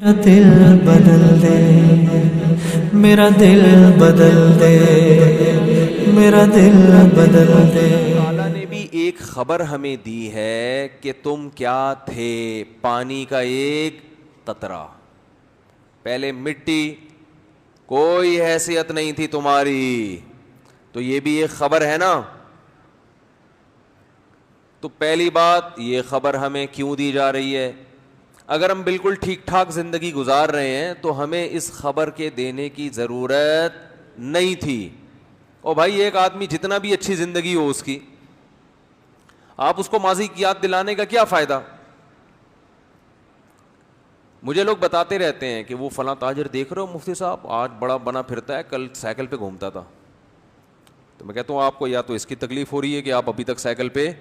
میرا دل بدل دے، میرا دل بدل دے، میرا دل بدل دے۔ تعالیٰ نے بھی ایک خبر ہمیں دی ہے کہ تم کیا تھے، پانی کا ایک قطرہ، پہلے مٹی، کوئی حیثیت نہیں تھی تمہاری، تو یہ بھی ایک خبر ہے نا۔ تو پہلی بات، یہ خبر ہمیں کیوں دی جا رہی ہے؟ اگر ہم بالکل ٹھیک ٹھاک زندگی گزار رہے ہیں تو ہمیں اس خبر کے دینے کی ضرورت نہیں تھی۔ اور بھائی ایک آدمی جتنا بھی اچھی زندگی ہو اس کی، آپ اس کو ماضی کی یاد دلانے کا کیا فائدہ؟ مجھے لوگ بتاتے رہتے ہیں کہ وہ فلاں تاجر دیکھ رہے ہو مفتی صاحب، آج بڑا بنا پھرتا ہے، کل سائیکل پہ گھومتا تھا۔ تو میں کہتا ہوں آپ کو یا تو اس کی تکلیف ہو رہی ہے کہ آپ ابھی تک سائیکل پہ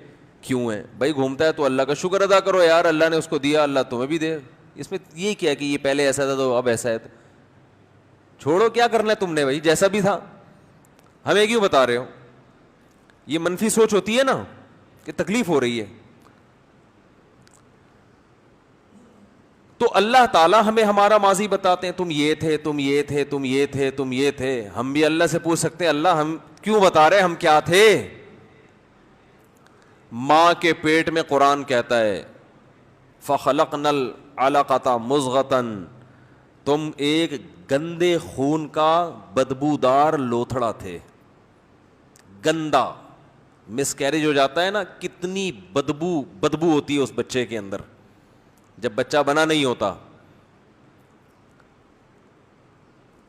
کیوں ہیں؟ بھائی گھومتا ہے تو اللہ کا شکر ادا کرو یار، اللہ نے اس کو دیا، اللہ تمہیں بھی دے۔ اس میں یہ کیا کہ یہ پہلے ایسا تھا تو اب ایسا ہے؟ چھوڑو، کیا کرنا ہے تم نے بھائی، جیسا بھی تھا۔ ہمیں کیوں بتا رہے ہو؟ یہ منفی سوچ ہوتی ہے نا کہ تکلیف ہو رہی ہے۔ تو اللہ تعالیٰ ہمیں ہمارا ماضی بتاتے ہیں، تم یہ تھے، تم یہ تھے، تم یہ تھے، تم یہ تھے۔ ہم بھی اللہ سے پوچھ سکتے ہیں اللہ ہم کیوں بتا رہے ہم کیا تھے؟ ماں کے پیٹ میں قرآن کہتا ہے فَخَلَقْنَا الْعَلَقَةَ مُضْغَةً، تم ایک گندے خون کا بدبودار لوتھڑا تھے، گندا، مس کیریج ہو جاتا ہے نا، کتنی بدبو ہوتی ہے اس بچے کے اندر جب بچہ بنا نہیں ہوتا۔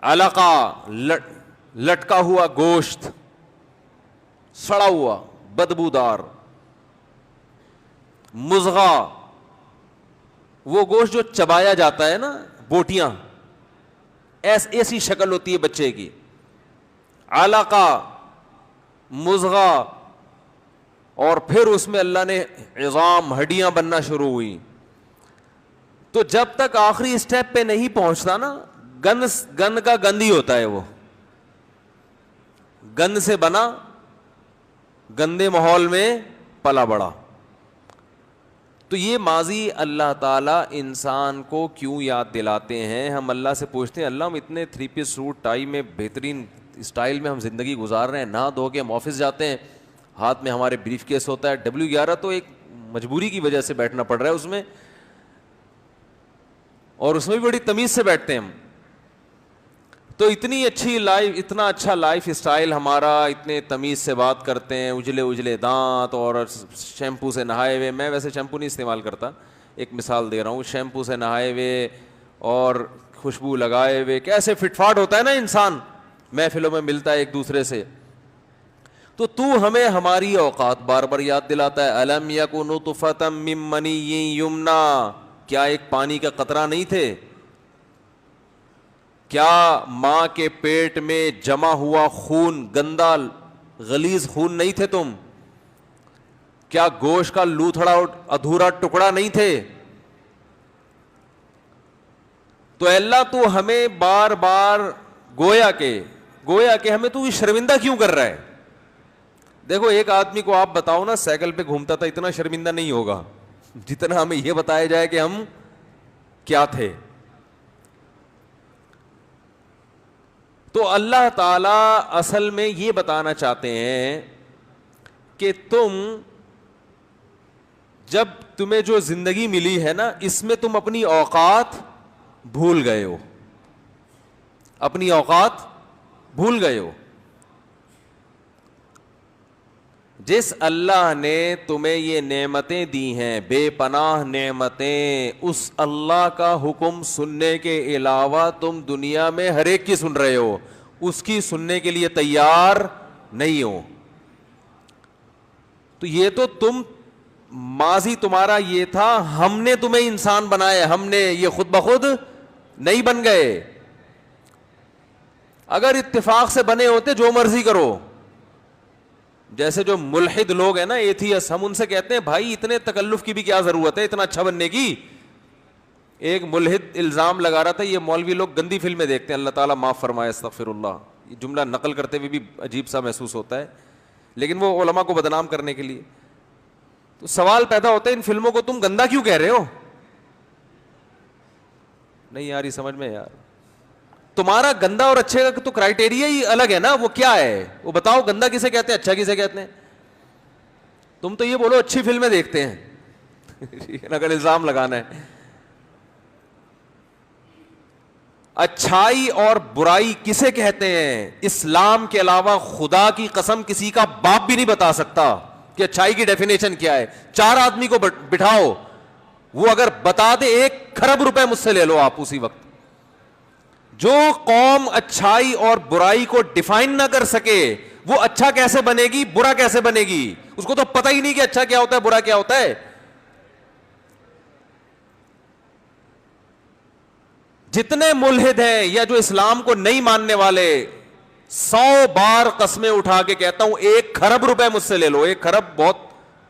علقہ، لٹکا ہوا گوشت، سڑا ہوا بدبودار۔ مضغہ، وہ گوشت جو چبایا جاتا ہے نا، بوٹیاں، ایسی شکل ہوتی ہے بچے کی۔ علقہ، مضغہ، اور پھر اس میں اللہ نے عظام، ہڈیاں بننا شروع ہوئی۔ تو جب تک آخری اسٹیپ پہ نہیں پہنچتا نا، گند کا گند ہی ہوتا ہے، وہ گند سے بنا، گندے ماحول میں پلا بڑا۔ تو یہ ماضی اللہ تعالیٰ انسان کو کیوں یاد دلاتے ہیں؟ ہم اللہ سے پوچھتے ہیں اللہ ہم اتنے 3 پیس سوٹ ٹائی میں بہترین اسٹائل میں ہم زندگی گزار رہے ہیں، نہا دھو کے ہم آفس جاتے ہیں، ہاتھ میں ہمارے بریف کیس ہوتا ہے، W11 تو ایک مجبوری کی وجہ سے بیٹھنا پڑ رہا ہے اس میں، اور اس میں بھی بڑی تمیز سے بیٹھتے ہیں ہم۔ تو اتنی اچھی لائف، اتنا اچھا لائف اسٹائل ہمارا، اتنے تمیز سے بات کرتے ہیں، اجلے اجلے دانت اور شیمپو سے نہائے ہوئے۔ میں ویسے شیمپو نہیں استعمال کرتا، ایک مثال دے رہا ہوں، شیمپو سے نہائے ہوئے اور خوشبو لگائے ہوئے، کیسے فٹ فاٹ ہوتا ہے نا انسان، محفلوں میں ملتا ہے ایک دوسرے سے۔ تو ہمیں ہماری اوقات بار بار یاد دلاتا ہے، الم یک نطفۃ من منی یمنی، کیا ایک پانی کا قطرہ نہیں تھے؟ کیا ماں کے پیٹ میں جمع ہوا خون، گندا غلیظ خون نہیں تھے تم؟ کیا گوشت کا لوتھڑا ادھورا ٹکڑا نہیں تھے؟ تو اللہ تو ہمیں بار بار گویا کہ ہمیں تو شرمندہ کیوں کر رہا ہے؟ دیکھو ایک آدمی کو آپ بتاؤ نا سائیکل پہ گھومتا تھا، اتنا شرمندہ نہیں ہوگا جتنا ہمیں یہ بتایا جائے کہ ہم کیا تھے۔ تو اللہ تعالیٰ اصل میں یہ بتانا چاہتے ہیں کہ جب تمہیں جو زندگی ملی ہے نا، اس میں تم اپنی اوقات بھول گئے ہو، اپنی اوقات بھول گئے ہو۔ جس اللہ نے تمہیں یہ نعمتیں دی ہیں، بے پناہ نعمتیں، اس اللہ کا حکم سننے کے علاوہ تم دنیا میں ہر ایک کی سن رہے ہو، اس کی سننے کے لیے تیار نہیں ہو۔ تو یہ تو ماضی تمہارا یہ تھا، ہم نے تمہیں انسان بنایا، ہم نے، یہ خود بخود نہیں بن گئے۔ اگر اتفاق سے بنے ہوتے جو مرضی کرو، جیسے جو ملحد لوگ ہیں نا، ایتھیس، ہم ان سے کہتے ہیں بھائی اتنے تکلف کی بھی کیا ضرورت ہے اتنا اچھا بننے کی۔ ایک ملحد الزام لگا رہا تھا یہ مولوی لوگ گندی فلمیں دیکھتے ہیں، اللہ تعالیٰ معاف فرمائے، استغفر اللہ، یہ جملہ نقل کرتے ہوئے بھی عجیب سا محسوس ہوتا ہے، لیکن وہ علماء کو بدنام کرنے کے لیے۔ تو سوال پیدا ہوتا ہے ان فلموں کو تم گندا کیوں کہہ رہے ہو؟ نہیں آ رہی سمجھ میں یار؟ تمہارا گندا اور اچھے کا تو کرائٹیریا ہی الگ ہے نا. وہ کیا ہے وہ بتاؤ, گندا کسے کہتے ہیں, اچھا کسے کہتے ہیں؟ تم تو یہ بولو اچھی فلمیں دیکھتے ہیں اگر الزام لگانا ہے. اچھائی اور برائی کسے کہتے ہیں؟ اسلام کے علاوہ خدا کی قسم کسی کا باپ بھی نہیں بتا سکتا کہ اچھائی کی ڈیفینیشن کیا ہے. 4 آدمی کو بٹھاؤ, وہ اگر بتا دے 1 کھرب روپے مجھ سے لے لو آپ اسی وقت. جو قوم اچھائی اور برائی کو ڈیفائن نہ کر سکے وہ اچھا کیسے بنے گی, برا کیسے بنے گی؟ اس کو تو پتہ ہی نہیں کہ اچھا کیا ہوتا ہے, برا کیا ہوتا ہے. جتنے ملحد ہیں یا جو اسلام کو نہیں ماننے والے, 100 بار قسمیں اٹھا کے کہتا ہوں 1 کھرب روپے مجھ سے لے لو. 1 کھرب بہت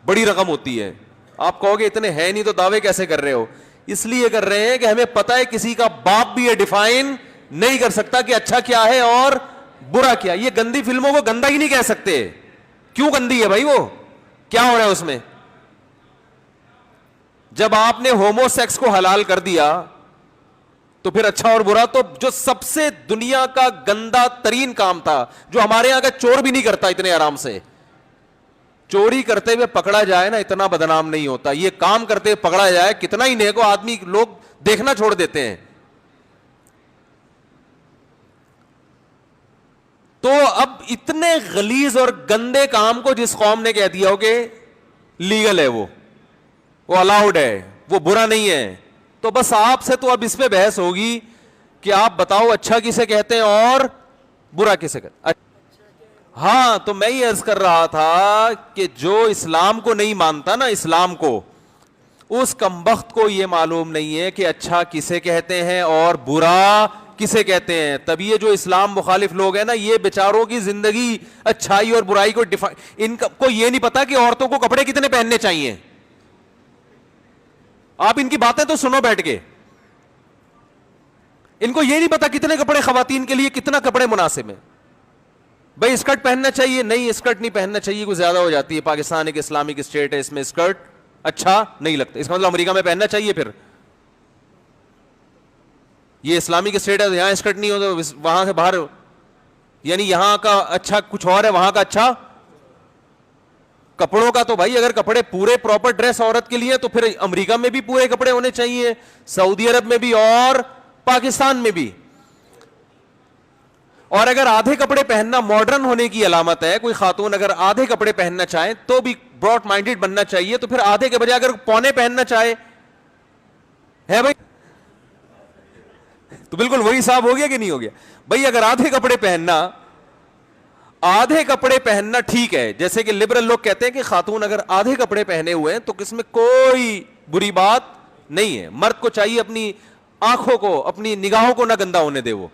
بڑی رقم ہوتی ہے. آپ کہو گے اتنے ہیں نہیں تو دعوے کیسے کر رہے ہو؟ اس لیے کر رہے ہیں کہ ہمیں پتہ ہے کسی کا باپ بھی یہ ڈیفائن نہیں کر سکتا کہ اچھا کیا ہے اور برا کیا. یہ گندی فلموں کو گندا ہی نہیں کہہ سکتے. کیوں گندی ہے بھائی؟ وہ کیا ہو رہا ہے اس میں؟ جب آپ نے ہومو سیکس کو حلال کر دیا تو پھر اچھا اور برا, تو جو سب سے دنیا کا گندا ترین کام تھا, جو ہمارے یہاں کا چور بھی نہیں کرتا اتنے آرام سے, چوری کرتے ہوئے پکڑا جائے نا اتنا بدنام نہیں ہوتا. یہ کام کرتے ہوئے پکڑا جائے کتنا ہی نیک آدمی لوگ دیکھنا چھوڑ دیتے ہیں. تو اب اتنے غلیظ اور گندے کام کو جس قوم نے کہہ دیا ہو کہ لیگل ہے, وہ الاؤڈ ہے, وہ برا نہیں ہے, تو بس آپ سے تو اب اس پہ بحث ہوگی کہ آپ بتاؤ اچھا کسے کہتے ہیں اور برا کسے کہتے ہیں. ہاں تو میں یہ عرض کر رہا تھا کہ جو اسلام کو نہیں مانتا نا, اسلام کو, اس کمبخت کو یہ معلوم نہیں ہے کہ اچھا کسے کہتے ہیں اور برا کسے کہتے ہیں. تب یہ جو اسلام مخالف لوگ ہیں نا, یہ بیچاروں کی زندگی اچھائی اور برائی کو ان کو یہ نہیں پتا کہ عورتوں کو کپڑے کتنے پہننے چاہیے. آپ ان کی باتیں تو سنو بیٹھ کے, ان کو یہ نہیں پتا کتنے کپڑے خواتین کے لیے, کتنا کپڑے مناسب ہیں. بھائی اسکرٹ پہننا چاہیے, نہیں اسکرٹ نہیں پہننا چاہیے, کوئی زیادہ ہو جاتی ہے. پاکستان ایک اسلامک اسٹیٹ ہے, اس میں اسکرٹ اچھا نہیں لگتا. اس کا مطلب امریکہ میں پہننا چاہیے. پھر یہ اسلامک اسٹیٹ ہے, یہاں اسکرٹ نہیں ہو تو وہاں سے باہر, یعنی یہاں کا اچھا کچھ اور ہے, وہاں کا اچھا کپڑوں کا. تو بھائی اگر کپڑے پورے پراپر ڈریس عورت کے لیے, تو پھر امریکہ میں بھی پورے کپڑے ہونے چاہیے, سعودی عرب میں بھی اور پاکستان میں بھی. اور اگر آدھے کپڑے پہننا ماڈرن ہونے کی علامت ہے, کوئی خاتون اگر آدھے کپڑے پہننا چاہے تو بھی براڈ مائنڈیڈ بننا چاہیے. تو پھر آدھے کے بجائے اگر پونے پہننا چاہے ہے بھائی, تو بالکل وہی حساب ہو گیا کہ نہیں ہو گیا؟ بھائی اگر آدھے کپڑے پہننا ٹھیک ہے, جیسے کہ لبرل لوگ کہتے ہیں کہ خاتون اگر آدھے کپڑے پہنے ہوئے ہیں تو اس میں کوئی بری بات نہیں ہے. مرد کو چاہیے اپنی آنکھوں کو, اپنی نگاہوں کو نہ گندا ہونے دے. وہ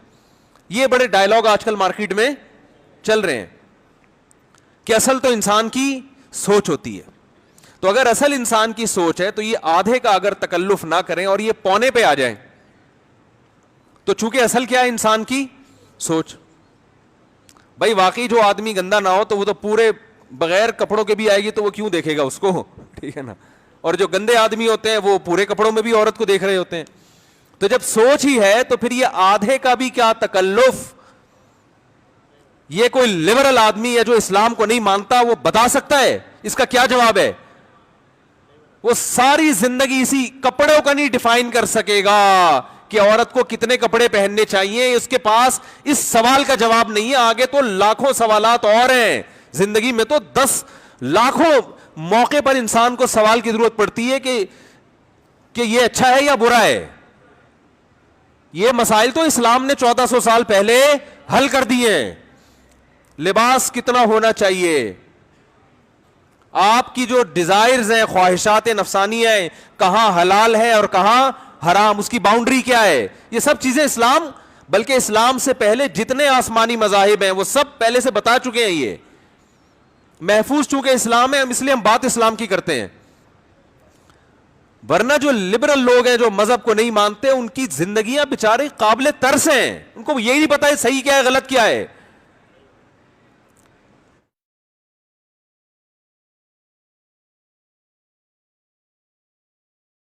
یہ بڑے ڈائلاگ آج کل مارکیٹ میں چل رہے ہیں کہ اصل تو انسان کی سوچ ہوتی ہے. تو اگر اصل انسان کی سوچ ہے تو یہ آدھے کا اگر تکلف نہ کریں اور یہ پونے پہ آ جائیں, تو چونکہ اصل کیا ہے انسان کی سوچ. بھائی واقعی جو آدمی گندا نہ ہو تو وہ تو پورے بغیر کپڑوں کے بھی آئے گی, تو وہ کیوں دیکھے گا اس کو, ٹھیک ہے نا. اور جو گندے آدمی ہوتے ہیں وہ پورے کپڑوں میں بھی عورت کو دیکھ رہے ہوتے ہیں. تو جب سوچ ہی ہے تو پھر یہ آدھے کا بھی کیا تکلف. یہ کوئی لبرل آدمی ہے جو اسلام کو نہیں مانتا, وہ بتا سکتا ہے اس کا کیا جواب ہے؟ وہ ساری زندگی اسی کپڑوں کا نہیں ڈیفائن کر سکے گا کہ عورت کو کتنے کپڑے پہننے چاہیے. اس کے پاس اس سوال کا جواب نہیں ہے. آگے تو لاکھوں سوالات اور ہیں زندگی میں, تو 10 لاکھوں موقع پر انسان کو سوال کی ضرورت پڑتی ہے کہ یہ اچھا ہے یا برا ہے. یہ مسائل تو اسلام نے 1400 سال پہلے حل کر دیے ہیں. لباس کتنا ہونا چاہیے, آپ کی جو ڈیزائرز ہیں, خواہشات نفسانی ہیں, کہاں حلال ہے اور کہاں حرام, اس کی باؤنڈری کیا ہے, یہ سب چیزیں اسلام, بلکہ اسلام سے پہلے جتنے آسمانی مذاہب ہیں وہ سب پہلے سے بتا چکے ہیں. یہ محفوظ چونکہ اسلام ہے, اس لیے ہم بات اسلام کی کرتے ہیں. ورنہ جو لبرل لوگ ہیں جو مذہب کو نہیں مانتے, ان کی زندگیاں بیچارے قابل ترس ہیں. ان کو یہی نہیں پتا ہے صحیح کیا ہے غلط کیا ہے.